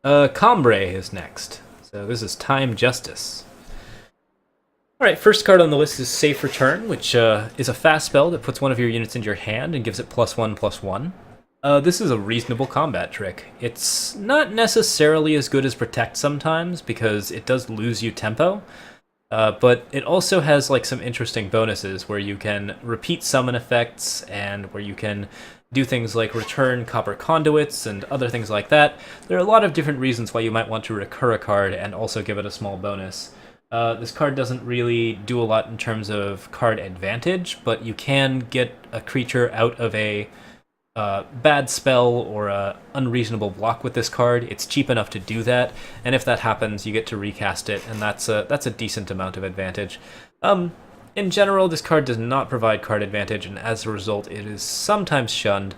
Combrei is next. So this is Time Justice. Alright, first card on the list is Safe Return, which is a fast spell that puts one of your units into your hand and gives it +1/+1. This is a reasonable combat trick. It's not necessarily as good as Protect sometimes, because it does lose you tempo, but it also has like some interesting bonuses where you can repeat summon effects and where you can do things like return copper conduits and other things like that. There are a lot of different reasons why you might want to recur a card and also give it a small bonus. This card doesn't really do a lot in terms of card advantage, but you can get a creature out of a bad spell or a unreasonable block with this card. It's cheap enough to do that, and if that happens, you get to recast it, and that's a decent amount of advantage. In general, this card does not provide card advantage, and as a result, it is sometimes shunned.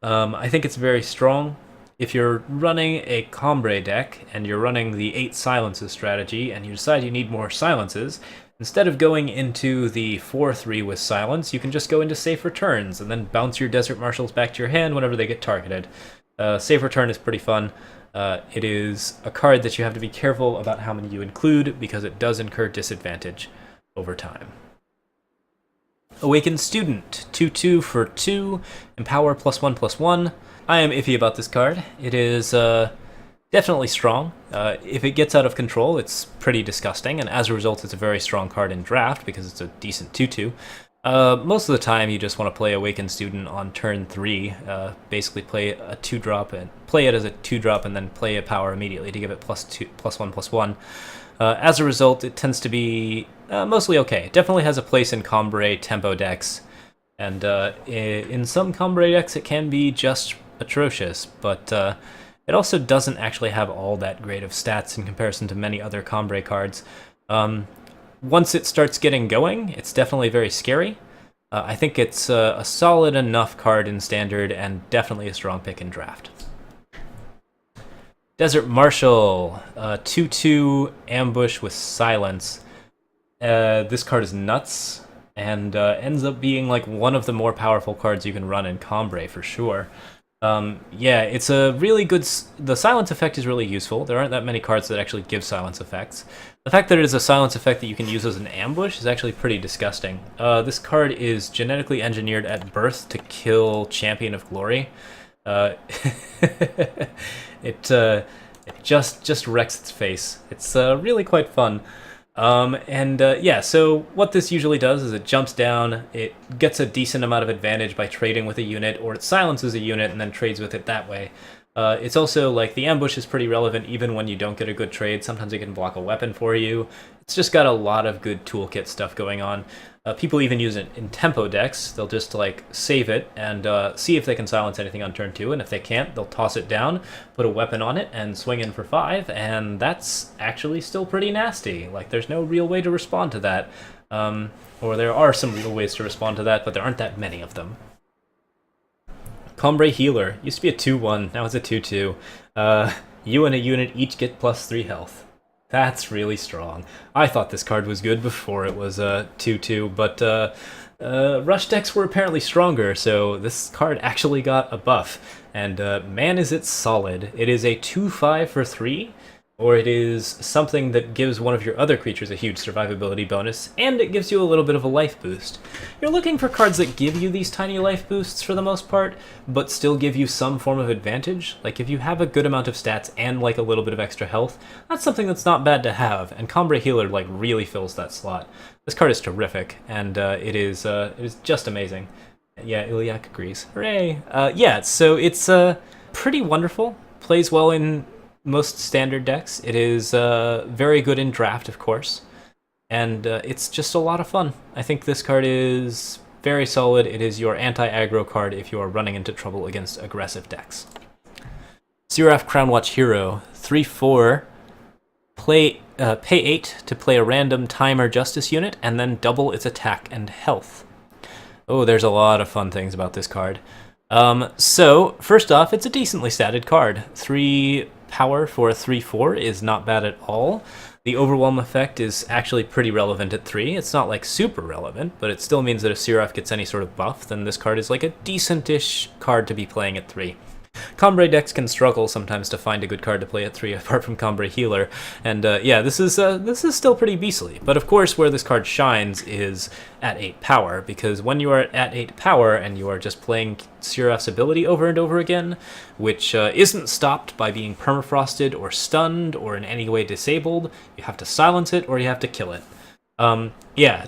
I think it's very strong. If you're running a Combrei deck, and you're running the 8 silences strategy, and you decide you need more silences, instead of going into the 4/3 with silence, you can just go into Safe Returns, and then bounce your Desert Marshals back to your hand whenever they get targeted. Safe Return is pretty fun. It is a card that you have to be careful about how many you include, because it does incur disadvantage over time. Awakened Student, 2/2 for 2, Empower +1/+1. I am iffy about this card. It is definitely strong. If it gets out of control, it's pretty disgusting, and as a result, it's a very strong card in draft because it's a decent 2/2. Most of the time, you just want to play Awakened Student on turn 3. Basically, play a 2-drop and play it as a 2-drop, and then play a power immediately to give it +1/+1. As a result, it tends to be mostly okay. It definitely has a place in Combrei tempo decks, and in some Combrei decks, it can be just atrocious, but it also doesn't actually have all that great of stats in comparison to many other Combrei cards. Once it starts getting going, it's definitely very scary. I think it's a solid enough card in Standard, and definitely a strong pick in Draft. Desert Marshal, 2/2 Ambush with Silence. This card is nuts, and ends up being like one of the more powerful cards you can run in Combrei for sure. Yeah, it's a really good... The silence effect is really useful. There aren't that many cards that actually give silence effects. The fact that it is a silence effect that you can use as an ambush is actually pretty disgusting. This card is genetically engineered at birth to kill Champion of Glory. It just wrecks its face. It's really quite fun. Yeah, so what this usually does is it jumps down, it gets a decent amount of advantage by trading with a unit, or it silences a unit and then trades with it that way. It's also, like, the ambush is pretty relevant even when you don't get a good trade. Sometimes it can block a weapon for you. It's just got a lot of good toolkit stuff going on. People even use it in tempo decks. They'll just, like, save it and see if they can silence anything on turn 2, and if they can't, they'll toss it down, put a weapon on it, and swing in for 5, and that's actually still pretty nasty. Like, there's no real way to respond to that. Or there are some real ways to respond to that, but there aren't that many of them. Combrei Healer. Used to be a 2/1, now it's a 2/2. You and a unit each get +3 health. That's really strong. I thought this card was good before it was a 2/2, but rush decks were apparently stronger, so this card actually got a buff. And man, is it solid. It is a 2/5 for 3, or it is something that gives one of your other creatures a huge survivability bonus, and it gives you a little bit of a life boost. You're looking for cards that give you these tiny life boosts for the most part, but still give you some form of advantage. Like, if you have a good amount of stats and like a little bit of extra health, that's something that's not bad to have, and Combrei Healer like really fills that slot. This card is terrific, and it is just amazing. Yeah, Ilyak agrees. Hooray! Yeah, so it's pretty wonderful. Plays well in most standard decks. It is very good in draft, of course, and it's just a lot of fun. I think this card is very solid. It is your anti-aggro card if you are running into trouble against aggressive decks. Seraph Crownwatch Hero, 3/4, pay 8 to play a random time or justice unit, and then double its attack and health. Oh, there's a lot of fun things about this card. So, first off, it's a decently statted card. 3 power for a 3/4 is not bad at all. The Overwhelm effect is actually pretty relevant at 3. It's not like super relevant, but it still means that if Seraph gets any sort of buff, then this card is like a decent-ish card to be playing at 3. Combrei decks can struggle sometimes to find a good card to play at 3 apart from Combrei Healer, and yeah, this is still pretty beastly. But of course, where this card shines is at 8 power, because when you are at 8 power and you are just playing Siraf's ability over and over again, which isn't stopped by being permafrosted or stunned or in any way disabled, you have to silence it or you have to kill it. Yeah,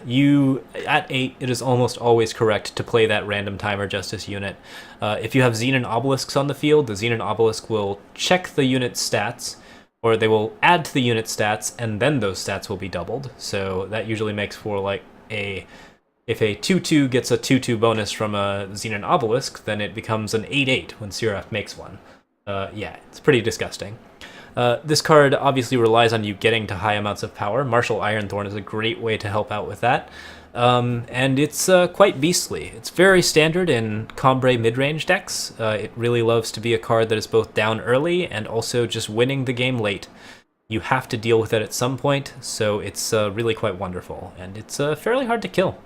at 8, it is almost always correct to play that random timer justice unit. If you have Xenon Obelisks on the field, the Xenon Obelisk will check the unit's stats, or they will add to the unit stats, and then those stats will be doubled. So that usually makes for like if a 2/2 gets a 2/2 bonus from a Xenon Obelisk, then it becomes an 8/8 when Siraf makes one. Yeah, it's pretty disgusting. This card obviously relies on you getting to high amounts of power. Martial Ironthorn is a great way to help out with that. And it's quite beastly. It's very standard in Combrei mid-range decks. It really loves to be a card that is both down early and also just winning the game late. You have to deal with it at some point, so it's really quite wonderful. And it's fairly hard to kill.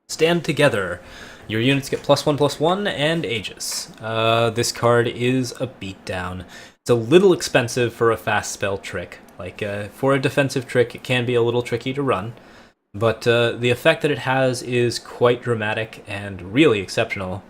Stand Together. Your units get +1/+1 and Aegis. This card is a beatdown. It's a little expensive for a fast spell trick. Like, for a defensive trick, it can be a little tricky to run. But the effect that it has is quite dramatic and really exceptional.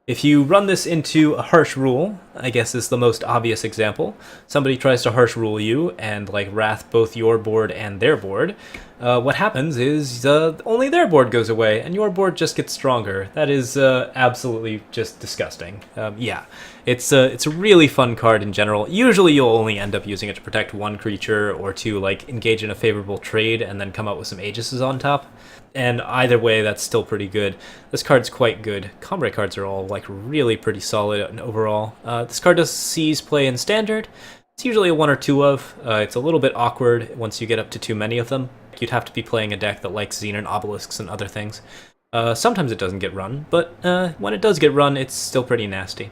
If you run this into a harsh rule, I guess is the most obvious example. Somebody tries to harsh rule you and like wrath both your board and their board. What happens is only their board goes away and your board just gets stronger. That is absolutely just disgusting. Yeah, it's a really fun card in general. Usually you'll only end up using it to protect one creature or to like engage in a favorable trade and then come out with some Aegises on top. And either way, that's still pretty good. This card's quite good. Combrei cards are all like really pretty solid overall. This card does seize play in standard. It's usually a 1 or 2 of. It's a little bit awkward once you get up to too many of them. You'd have to be playing a deck that likes Xenon Obelisks and other things. Sometimes it doesn't get run, but when it does get run, it's still pretty nasty.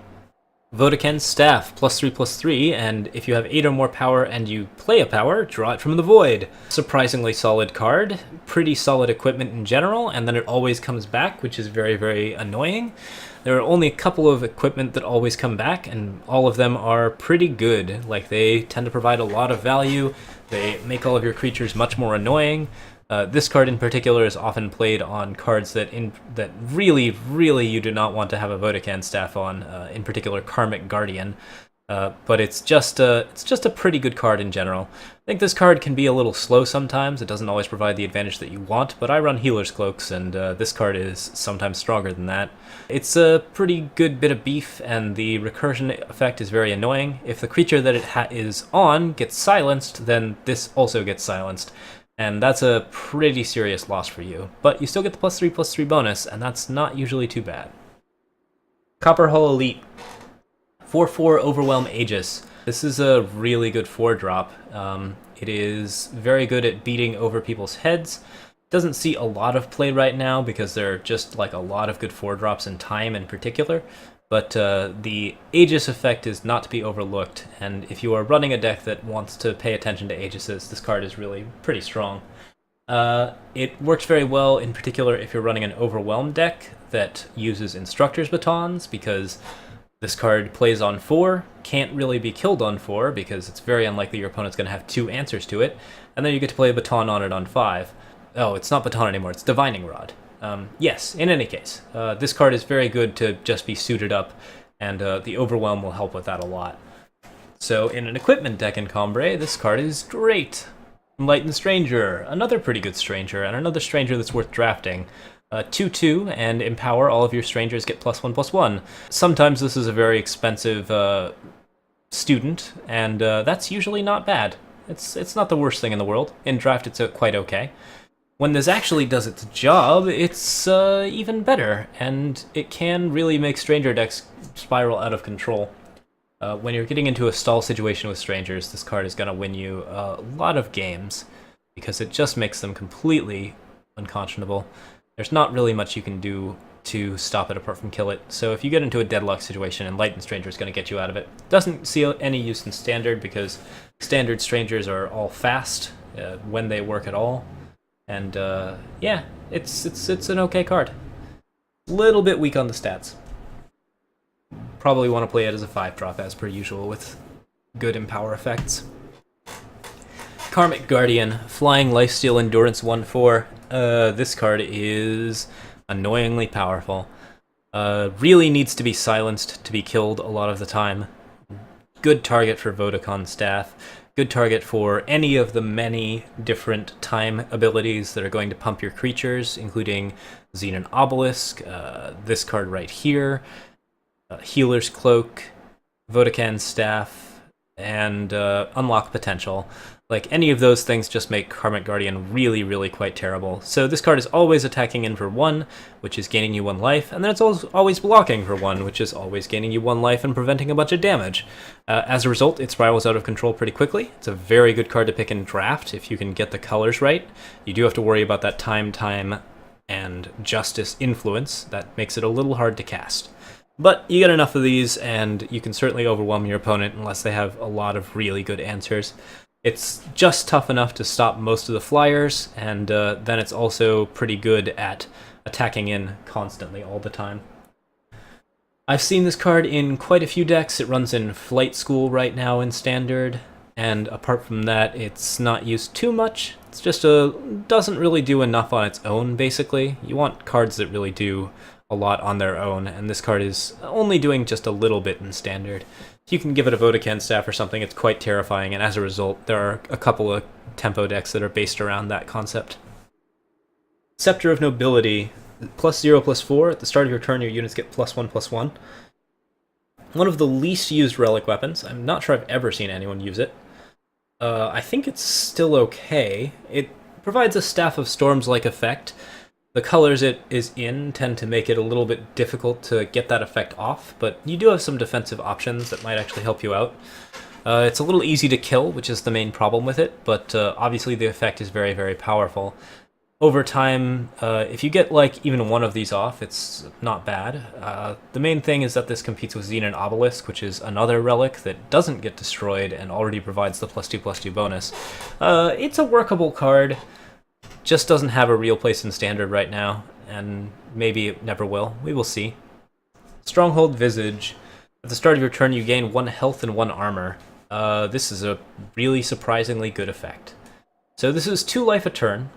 Vodaken's Staff, +3/+3, and if you have 8 or more power and you play a power, draw it from the void. Surprisingly solid card, pretty solid equipment in general, and then it always comes back, which is very, very annoying. There are only a couple of equipment that always come back, and all of them are pretty good. Like, they tend to provide a lot of value, they make all of your creatures much more annoying. This card in particular is often played on cards that really, really you do not want to have a Vodaken Staff on, in particular Karmic Guardian. But it's just a pretty good card in general. I think this card can be a little slow sometimes. It doesn't always provide the advantage that you want, but I run Healer's Cloaks, and this card is sometimes stronger than that. It's a pretty good bit of beef, and the recursion effect is very annoying. If the creature that it is on gets silenced, then this also gets silenced. And that's a pretty serious loss for you. But you still get the +3/+3 bonus, and that's not usually too bad. Copperhull Elite. 4/4 Overwhelm Aegis. This is a really good 4-drop. It is very good at beating over people's heads. Doesn't see a lot of play right now because there are just like a lot of good 4-drops in time in particular. But the Aegis effect is not to be overlooked, and if you are running a deck that wants to pay attention to Aegises, this card is really pretty strong. It works very well, in particular, if you're running an Overwhelm deck that uses Instructor's Batons, because this card plays on 4, can't really be killed on 4, because it's very unlikely your opponent's going to have 2 answers to it, and then you get to play a Baton on it on 5. Oh, it's not Baton anymore, it's Divining Rod. Yes, in any case, this card is very good to just be suited up, and the Overwhelm will help with that a lot. So in an equipment deck in Combrei, this card is great. Enlightened Stranger, another pretty good Stranger, and another Stranger that's worth drafting. 2/2, and empower all of your Strangers get +1/+1. Sometimes this is a very expensive student, and that's usually not bad. It's not the worst thing in the world. In draft, it's quite okay. When this actually does its job, it's even better, and it can really make Stranger decks spiral out of control. When you're getting into a stall situation with Strangers, this card is going to win you a lot of games, because it just makes them completely unconscionable. There's not really much you can do to stop it apart from kill it, so if you get into a deadlock situation, Enlightened Stranger is going to get you out of it. Doesn't see any use in Standard, because Standard Strangers are all fast, when they work at all. And yeah, it's an okay card. Little bit weak on the stats. probably want to play it as a 5-drop as per usual with good empower effects. Karmic Guardian, Flying Lifesteal Endurance 1/4. This card is annoyingly powerful. Really needs to be silenced to be killed a lot of the time. Good target for Vodacon staff. Good target for any of the many different time abilities that are going to pump your creatures, including Xenon Obelisk, this card right here, Healer's Cloak, Vodacon Staff, and Unlock Potential. Like, any of those things just make Karmic Guardian really, really quite terrible. So this card is always attacking in for 1, which is gaining you 1 life, and then it's always blocking for 1, which is always gaining you 1 life and preventing a bunch of damage. As a result, it spirals out of control pretty quickly. It's a very good card to pick in draft if you can get the colors right. You do have to worry about that time, and justice influence. That makes it a little hard to cast. But you get enough of these, and you can certainly overwhelm your opponent unless they have a lot of really good answers. It's just tough enough to stop most of the flyers, and then it's also pretty good at attacking in constantly all the time. I've seen this card in quite a few decks. It runs in Flight School right now in Standard, and apart from that, it's not used too much. It's just doesn't really do enough on its own, basically. You want cards that really do a lot on their own, and this card is only doing just a little bit in Standard. If you can give it a Vodacon staff or something, it's quite terrifying, and as a result, there are a couple of tempo decks that are based around that concept. Scepter of Nobility, +0/+4. At the start of your turn, your units get +1/+1. One of the least used relic weapons. I'm not sure I've ever seen anyone use it. I think it's still okay. It provides a Staff of Storms-like effect. The colors it is in tend to make it a little bit difficult to get that effect off, but you do have some defensive options that might actually help you out. It's a little easy to kill, which is the main problem with it, but obviously the effect is very, very powerful. Over time, if you get like even one of these off, it's not bad. The main thing is that this competes with Xenon Obelisk, which is another relic that doesn't get destroyed and already provides the +2/+2 bonus. It's a workable card. Just doesn't have a real place in Standard right now, and maybe it never will. We will see. Stronghold Visage. At the start of your turn, you gain 1 health and 1 armor. This is a really surprisingly good effect. So this is 2 life a turn,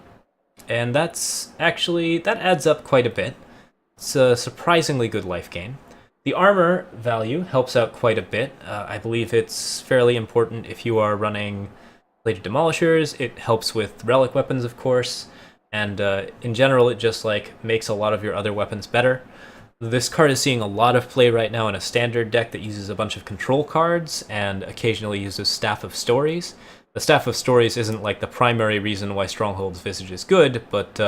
and that adds up quite a bit. It's a surprisingly good life gain. The armor value helps out quite a bit. I believe it's fairly important if you are running Bladed Demolishers. It helps with relic weapons, of course, and in general it just makes a lot of your other weapons better. This card is seeing a lot of play right now in a Standard deck that uses a bunch of control cards and occasionally uses Staff of Stories. The Staff of Stories isn't like the primary reason why Stronghold's Visage is good, but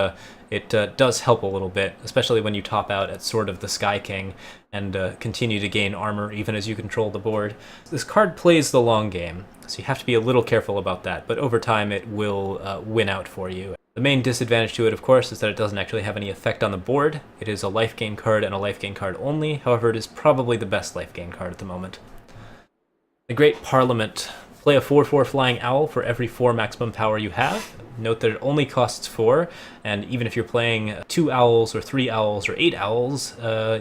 it does help a little bit, especially when you top out at Sword of the Sky King and continue to gain armor even as you control the board. This card plays the long game, so you have to be a little careful about that, but over time it will win out for you. The main disadvantage to it, of course, is that it doesn't actually have any effect on the board. It is a life gain card and a life gain card only, however it is probably the best life gain card at the moment. The Great Parliament. Play a 4/4 Flying Owl for every 4 maximum power you have. Note that it only costs 4, and even if you're playing 2 owls or 3 owls or 8 owls,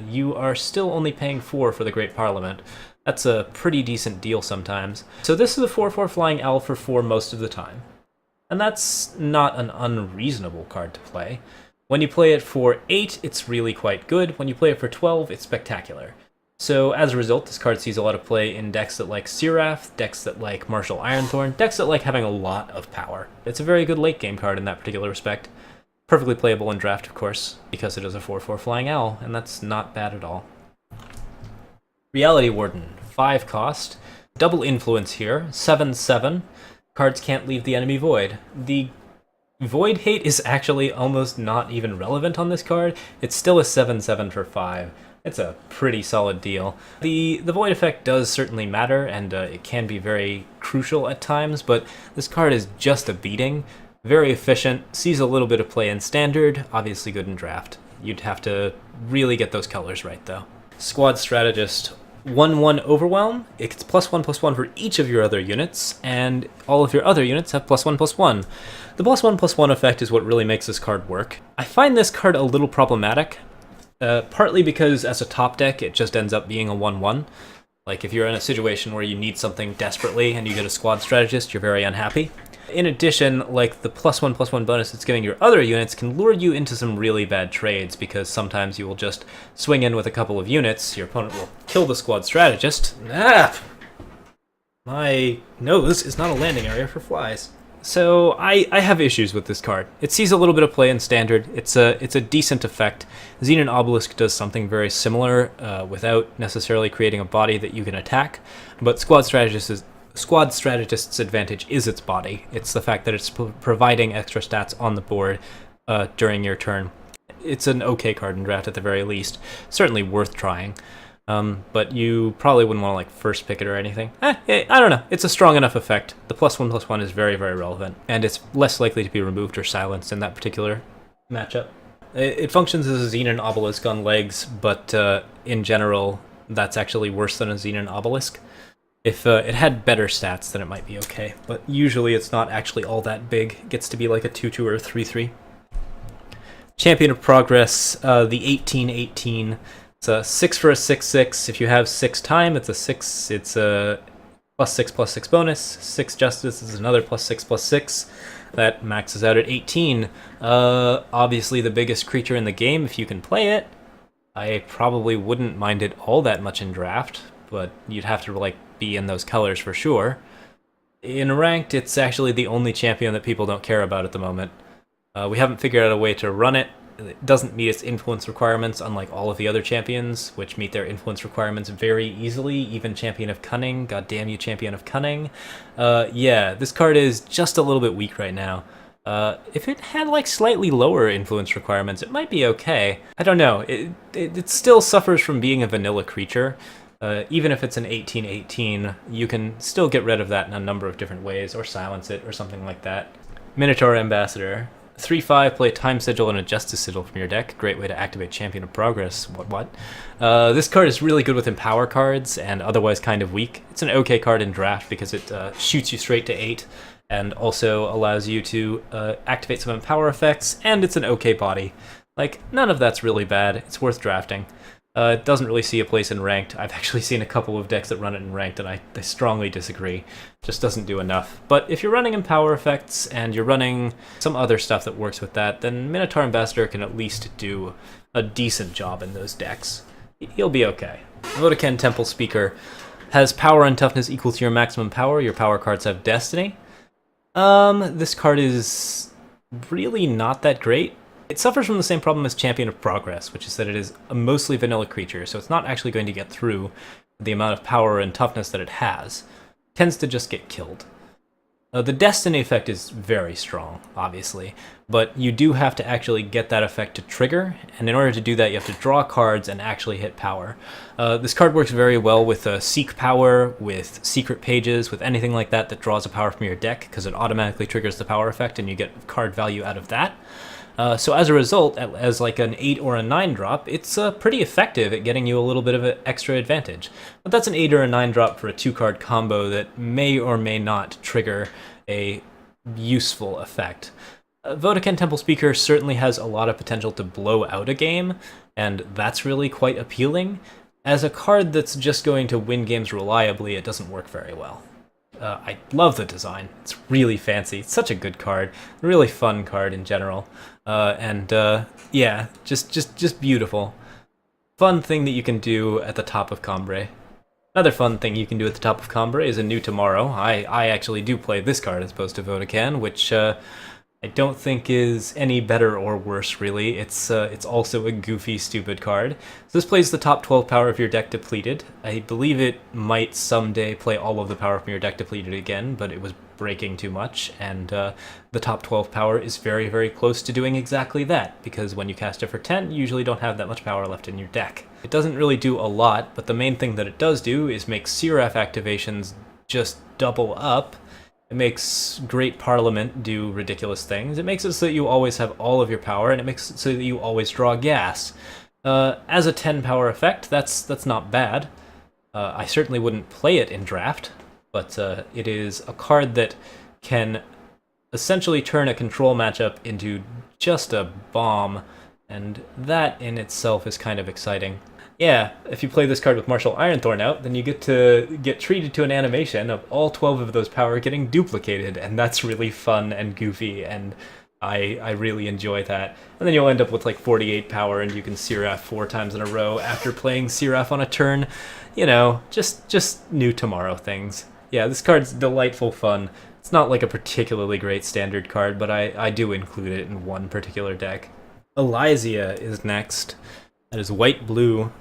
you are still only paying 4 for the Great Parliament. That's a pretty decent deal sometimes. So this is a 4/4 Flying Owl for 4 most of the time. And that's not an unreasonable card to play. When you play it for 8, it's really quite good. When you play it for 12, it's spectacular. So as a result, this card sees a lot of play in decks that like Seraph, decks that like Martial Ironthorn, decks that like having a lot of power. It's a very good late game card in that particular respect. Perfectly playable in draft, of course, because it is a 4/4 Flying Owl, and that's not bad at all. Reality Warden, 5 cost, double influence here, 7/7. Cards can't leave the enemy void. The void hate is actually almost not even relevant on this card. It's still a 7/7 for 5. It's a pretty solid deal. The void effect does certainly matter, and it can be very crucial at times, but this card is just a beating. Very efficient, sees a little bit of play in Standard, obviously good in draft. You'd have to really get those colors right, though. Squad Strategist. 1/1 Overwhelm. It gets +1/+1 for each of your other units, and all of your other units have +1/+1. The +1/+1 effect is what really makes this card work. I find this card a little problematic. Partly because as a top deck, it just ends up being a 1/1. Like, if you're in a situation where you need something desperately and you get a squad strategist, you're very unhappy. In addition, like, the +1/+1 bonus it's giving your other units can lure you into some really bad trades, because sometimes you will just swing in with a couple of units, your opponent will kill the squad strategist. My nose is not a landing area for flies. So I have issues with this card. It sees a little bit of play in Standard. It's a decent effect. Xenon Obelisk does something very similar without necessarily creating a body that you can attack, but Squad Strategist's advantage is its body. It's the fact that it's providing extra stats on the board during your turn. It's an okay card in draft at the very least. Certainly worth trying. But you probably wouldn't want to like first pick it or anything. I don't know. It's a strong enough effect. The +1/+1 is very, very relevant, and it's less likely to be removed or silenced in that particular matchup. It functions as a Xenon Obelisk on legs, but in general, that's actually worse than a Xenon Obelisk. If it had better stats, then it might be okay, but usually it's not actually all that big. It gets to be like a 2/2 or a 3/3. Champion of Progress, the 18/18. It's a 6 for a 6/6. If you have 6 time, it's a 6. It's a +6/+6 bonus. 6 Justice is another +6/+6. That maxes out at 18. Obviously the biggest creature in the game if you can play it. I probably wouldn't mind it all that much in draft, but you'd have to like be in those colors for sure. In ranked, it's actually the only champion that people don't care about at the moment. We haven't figured out a way to run it. It doesn't meet its influence requirements, unlike all of the other champions, which meet their influence requirements very easily. Even Champion of Cunning. God damn you, Champion of Cunning. Yeah, this card is just a little bit weak right now. If it had like slightly lower influence requirements, it might be okay. I don't know. It still suffers from being a vanilla creature. Even if it's an 18/18, you can still get rid of that in a number of different ways, or silence it, or something like that. Minotaur Ambassador. 3/5, play Time Sigil and a Justice Sigil from your deck. Great way to activate Champion of Progress. What? This card is really good with Empower cards, and otherwise kind of weak. It's an okay card in draft because it shoots you straight to 8, and also allows you to activate some Empower effects, and it's an okay body. Like, none of that's really bad. It's worth drafting. It doesn't really see a place in ranked. I've actually seen a couple of decks that run it in ranked, and I strongly disagree. Just doesn't do enough. But if you're running Empower effects, and you're running some other stuff that works with that, then Minotaur Ambassador can at least do a decent job in those decks. He'll be okay. Vodakhan Temple Speaker has power and toughness equal to your maximum power. Your power cards have destiny. This card is really not that great. It suffers from the same problem as Champion of Progress, which is that it is a mostly vanilla creature, so it's not actually going to get through the amount of power and toughness that it has. It tends to just get killed. The Destiny effect is very strong, obviously, but you do have to actually get that effect to trigger, and in order to do that you have to draw cards and actually hit power. This card works very well with Seek Power, with Secret Pages, with anything like that that draws a power from your deck, because it automatically triggers the power effect and you get card value out of that. So as a result, as like an 8 or a 9 drop, it's pretty effective at getting you a little bit of an extra advantage. But that's an 8 or a 9 drop for a 2-card combo that may or may not trigger a useful effect. Vodakhan Temple Speaker certainly has a lot of potential to blow out a game, and that's really quite appealing. As a card that's just going to win games reliably, it doesn't work very well. I love the design. It's really fancy. It's such a good card. Really fun card in general. Yeah, just beautiful. Fun thing that you can do at the top of Combrei. Another fun thing you can do at the top of Combrei is a New Tomorrow. I actually do play this card as opposed to Vodakhan, which I don't think is any better or worse, really. It's also a goofy, stupid card. So this plays the top 12 power of your deck depleted. I believe it might someday play all of the power from your deck depleted again, but it was breaking too much, and the top 12 power is very, very close to doing exactly that, because when you cast it for 10, you usually don't have that much power left in your deck. It doesn't really do a lot, but the main thing that it does do is make Seraph activations just double up. It makes Great Parliament do ridiculous things. It makes it so that you always have all of your power, and it makes it so that you always draw gas. As a 10 power effect, that's not bad. I certainly wouldn't play it in draft, but it is a card that can essentially turn a control matchup into just a bomb and that in itself is kind of exciting. Yeah, if you play this card with Martial Ironthorn out, then you get to get treated to an animation of all 12 of those power getting duplicated, and that's really fun and goofy, and I really enjoy that. And then you'll end up with like 48 power, and you can Seraph 4 times in a row after playing Seraph on a turn. You know, just new tomorrow things. Yeah, this card's delightful fun. It's not like a particularly great standard card, but I do include it in one particular deck. Elysia is next. That is white-blue